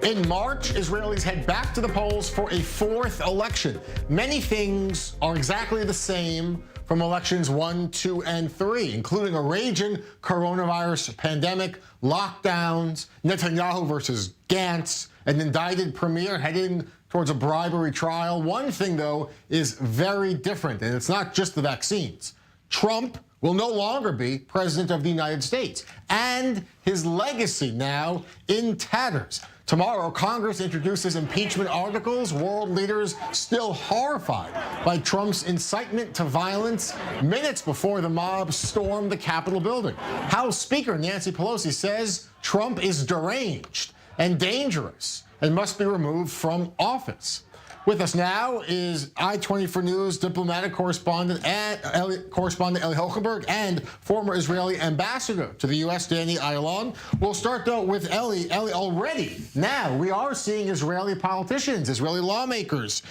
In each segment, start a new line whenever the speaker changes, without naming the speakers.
In March, Israelis head back to the polls for a fourth election. Many things are exactly the same from elections 1, 2, and 3, including a raging coronavirus pandemic, lockdowns, Netanyahu versus Gantz, an indicted premier heading towards a bribery trial. One thing, though, is very different, and it's not just the vaccines. Trump will no longer be president of the United States, and his legacy now in tatters. Tomorrow, Congress introduces impeachment articles. World leaders still horrified by Trump's incitement to violence minutes before the mob stormed the Capitol building. House Speaker Nancy Pelosi says Trump is deranged and dangerous and must be removed from office. With us now is I-24 News diplomatic correspondent Eli Hochberg and former Israeli ambassador to the U.S., Danny Ayalon. We'll start, though, with Eli. Eli, already now we are seeing Israeli politicians, Israeli lawmakers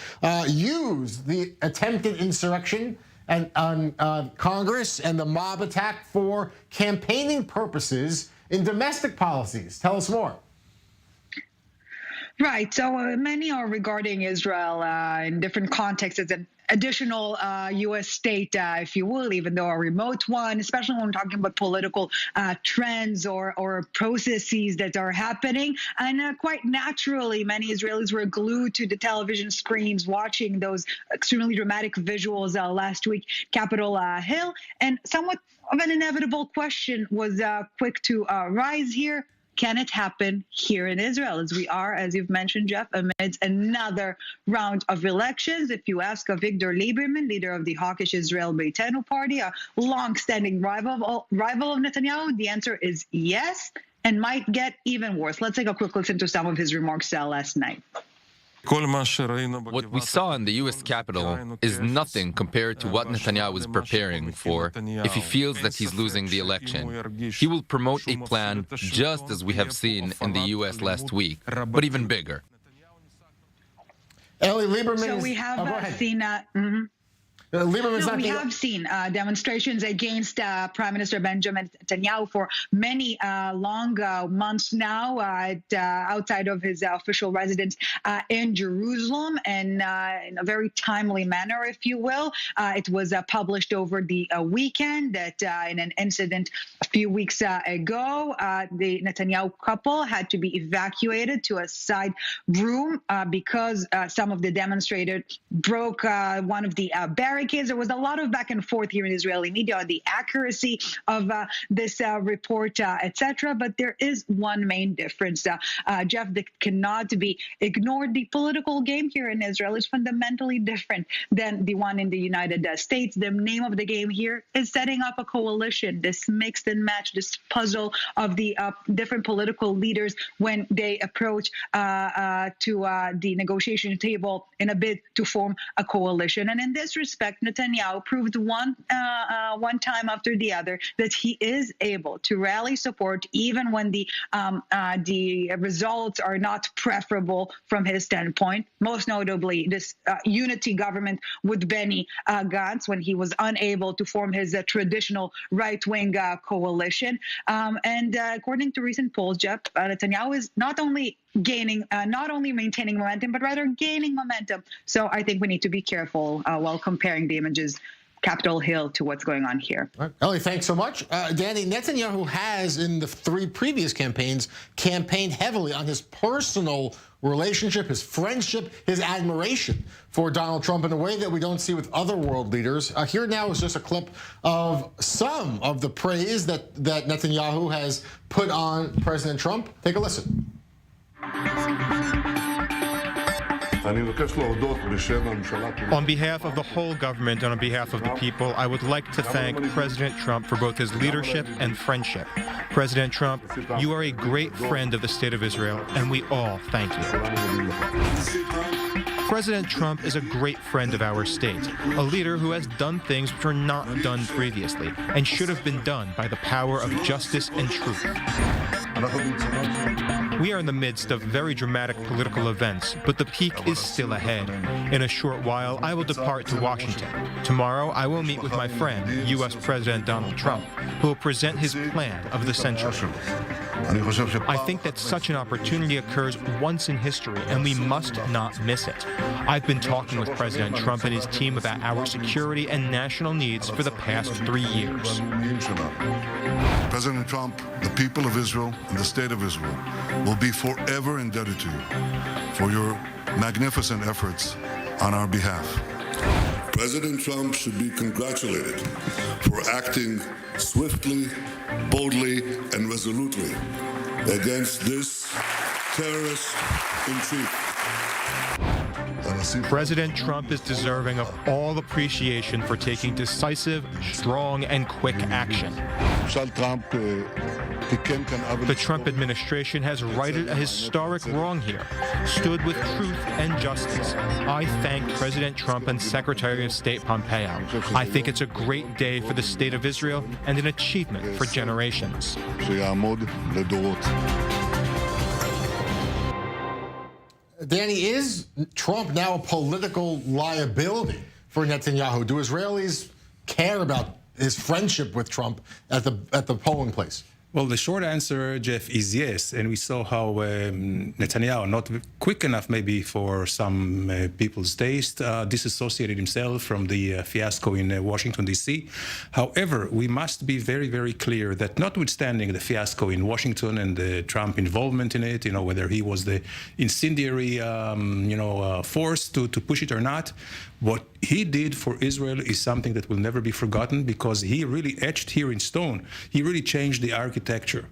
use the attempted insurrection on Congress and the mob attack for campaigning purposes in domestic policies. Tell us more.
Right. So many are regarding Israel in different contexts as an additional U.S. state, if you will, even though a remote one, especially when we're talking about political trends or processes that are happening. And quite naturally, many Israelis were glued to the television screens watching those extremely dramatic visuals last week, Capitol Hill. And somewhat of an inevitable question was quick to rise here. Can it happen here in Israel? As we are, as you've mentioned, Jeff, amidst another round of elections. If you ask Avigdor Lieberman, leader of the hawkish Israel Beitenu party, a long-standing rival of Netanyahu, the answer is yes, and might get even worse. Let's take a quick listen to some of his remarks last night.
What we saw in the U.S. Capitol is nothing compared to what Netanyahu is preparing for if he feels that he's losing the election. He will promote a plan just as we have seen in the U.S. last week, but even bigger.
Eli Lieberman.
So we have seen we have seen demonstrations against Prime Minister Benjamin Netanyahu for many long months now outside of his official residence in Jerusalem, and in a very timely manner, if you will. It was published over the weekend that in an incident a few weeks ago, the Netanyahu couple had to be evacuated to a side room because some of the demonstrators broke one of the barricades. There was a lot of back and forth here in Israeli media on the accuracy of this report, etc. But there is one main difference, Jeff, that cannot be ignored. The political game here in Israel is fundamentally different than the one in the United States. The name of the game here is setting up a coalition, this mixed and match, this puzzle of the different political leaders when they approach to the negotiation table in a bid to form a coalition. And in this respect, Netanyahu proved one time after the other that he is able to rally support even when the results are not preferable from his standpoint. Most notably, this unity government with Benny Gantz, when he was unable to form his traditional right-wing coalition. And according to recent polls, Jeff, Netanyahu is not only maintaining momentum, but rather gaining momentum. So I think we need to be careful while comparing the images Capitol Hill to what's going on here.
All right. Eli, thanks so much. Danny, Netanyahu has, in the 3 previous campaigns, campaigned heavily on his personal relationship, his friendship, his admiration for Donald Trump in a way that we don't see with other world leaders. Here now is just a clip of some of the praise that Netanyahu has put on President Trump. Take a listen.
On behalf of the whole government and on behalf of the people, I would like to thank President Trump for both his leadership and friendship. President Trump, you are a great friend of the State of Israel, and we all thank you. President Trump is a great friend of our state, a leader who has done things which were not done previously and should have been done by the power of justice and truth. We are in the midst of very dramatic political events, but the peak is still ahead. In a short while, I will depart to Washington. Tomorrow, I will meet with my friend, U.S. President Donald Trump, who will present his plan of the century. I think that such an opportunity occurs once in history, and we must not miss it. I've been talking with President Trump and his team about our security and national needs for the past 3 years.
President Trump, the people of Israel and the state of Israel will be forever indebted to you for your magnificent efforts on our behalf. President Trump should be congratulated for acting swiftly, boldly, and resolutely against this terrorist in chief.
President Trump is deserving of all appreciation for taking decisive, strong, and quick action. The Trump administration has righted a historic wrong here, stood with truth and justice. I thank President Trump and Secretary of State Pompeo. I think it's a great day for the state of Israel and an achievement for generations.
Danny, is Trump now a political liability for Netanyahu? Do Israelis care about his friendship with Trump at the polling place?
Well, the short answer, Jeff, is yes. And we saw how Netanyahu, not quick enough maybe for some people's taste, disassociated himself from the fiasco in Washington, D.C. However, we must be very, very clear that notwithstanding the fiasco in Washington and the Trump involvement in it, whether he was the incendiary, force to push it or not, what he did for Israel is something that will never be forgotten, because he really etched here in stone. He really changed the architecture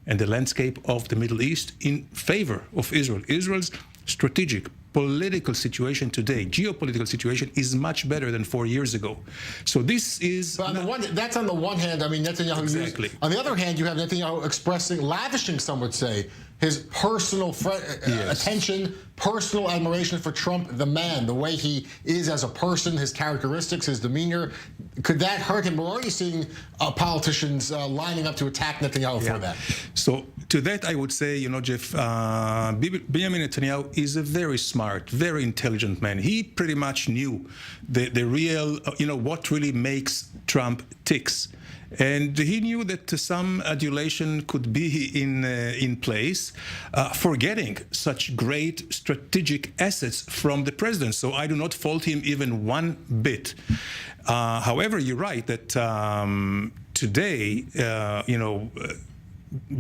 and the landscape of the Middle East in favor of Israel. Israel's strategic, political situation today, geopolitical situation, is much better than 4 years ago. So this is...
But that's on the one hand. I mean, Netanyahu...
Exactly.
On the other hand, you have Netanyahu lavishing, some would say, his personal attention, personal admiration for Trump, the man, the way he is as a person, his characteristics, his demeanor. Could that hurt him? We're already seeing politicians lining up to attack Netanyahu for that.
So to that, I would say, Jeff, Benjamin Netanyahu is a very smart, very intelligent man. He pretty much knew the real, what really makes Trump ticks. And he knew that some adulation could be in place, forgetting such great strategic assets from the president. So I do not fault him even one bit. However, you're right that today,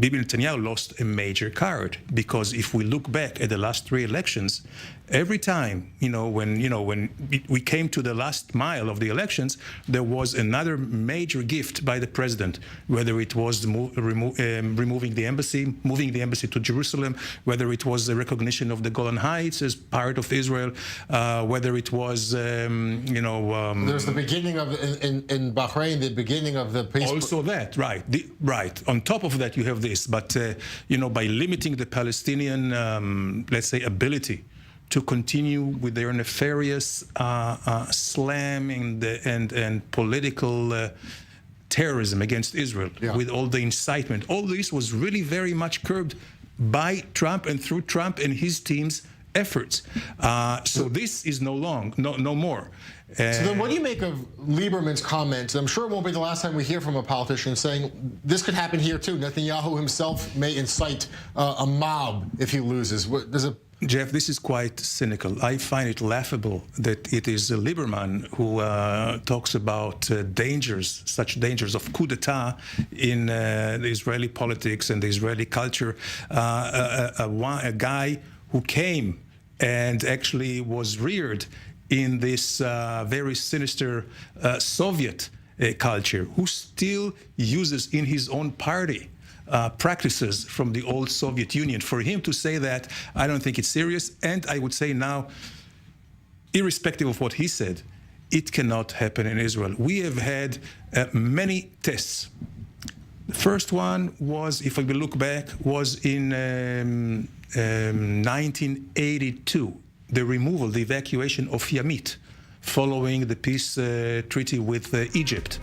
Bibi Netanyahu lost a major card, because if we look back at the last 3 elections, every time, when we came to the last mile of the elections, there was another major gift by the president, whether it was removing the embassy, moving the embassy to Jerusalem, whether it was the recognition of the Golan Heights as part of Israel, whether it was,
There's the beginning of, in Bahrain, the beginning of the peace.
Also that, right. Right. On top of that, you have this. But, by limiting the Palestinian, let's say, ability to continue with their nefarious slam and political terrorism against Israel, with all the incitement. All this was really very much curbed by Trump and through Trump and his team's efforts. So this is no more.
So then what do you make of Lieberman's comments? I'm sure it won't be the last time we hear from a politician saying this could happen here too. Netanyahu himself may incite a mob if he loses.
Jeff, this is quite cynical. I find it laughable that it is Lieberman who talks about such dangers of coup d'etat in the Israeli politics and the Israeli culture. A guy who came and actually was reared in this very sinister Soviet culture, who still uses in his own party practices from the old Soviet Union. For him to say that, I don't think it's serious. And I would say now, irrespective of what he said, it cannot happen in Israel. We have had many tests. The first one was, if we look back, was in 1982, the removal, the evacuation of Yamit, following the peace treaty with Egypt.